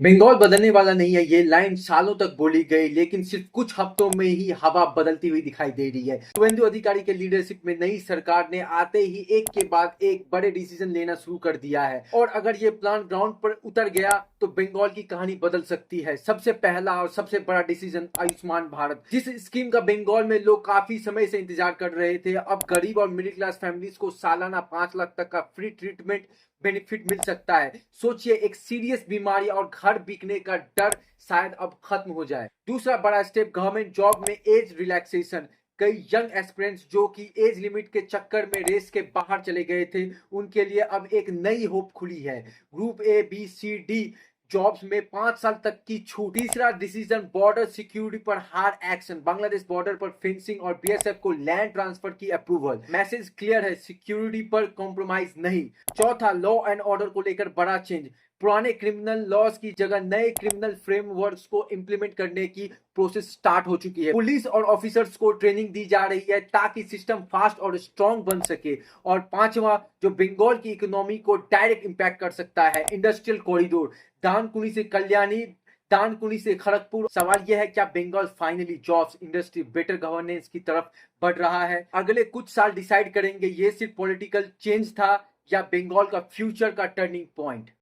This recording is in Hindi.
बंगाल बदलने वाला नहीं है, ये लाइन सालों तक बोली गई, लेकिन सिर्फ कुछ हफ्तों में ही हवा बदलती हुई दिखाई दे रही है। शुभेंदु अधिकारी के लीडरशिप में नई सरकार ने आते ही एक के बाद एक बड़े डिसीजन लेना शुरू कर दिया है और अगर ये प्लान ग्राउंड पर उतर गया तो बंगाल की कहानी बदल सकती है। सबसे पहला और सबसे बड़ा डिसीजन आयुष्मान भारत, जिस स्कीम का बंगाल में लोग काफी समय से इंतजार कर रहे थे। अब गरीब और मिडिल क्लास फैमिलीज को सालाना 5 लाख तक का फ्री ट्रीटमेंट बेनिफिट मिल सकता है। सोचिए, एक सीरियस बीमारी और घर बिकने का डर शायद अब खत्म हो जाए। दूसरा बड़ा स्टेप, गवर्नमेंट जॉब में एज रिलैक्सेशन। कई यंग एस्पिरेंट्स जो कि एज लिमिट के चक्कर में रेस के बाहर चले गए थे, उनके लिए अब एक नई होप खुली है। Group A B C D jobs में 5 साल तक की छूट। तीसरा डिसीजन, बॉर्डर सिक्योरिटी पर हार्ड एक्शन। बांग्लादेश बॉर्डर पर फेंसिंग और बीएसएफ को लैंड ट्रांसफर की अप्रूवल। मैसेज क्लियर है, सिक्योरिटी पर कॉम्प्रोमाइज नहीं। चौथा, लॉ एंड ऑर्डर को लेकर बड़ा चेंज। पुराने क्रिमिनल लॉज की जगह नए क्रिमिनल फ्रेमवर्क्स को इंप्लीमेंट करने की प्रोसेस स्टार्ट हो चुकी है। पुलिस और ऑफिसर्स को ट्रेनिंग दी जा रही है ताकि सिस्टम फास्ट और स्ट्रांग बन सके। और पांचवा, जो बंगाल की इकोनॉमी को डायरेक्ट इंपैक्ट कर सकता है, इंडस्ट्रियल कॉरिडोर। दानकुनी से कल्याणी, दानकुनी से खड़गपुर। सवाल यह है, क्या Bengal finally jobs, industry, better governance की तरफ बढ़ रहा है? अगले कुछ साल डिसाइड करेंगे ये सिर्फ पॉलिटिकल चेंज था या बंगाल का फ्यूचर का टर्निंग पॉइंट।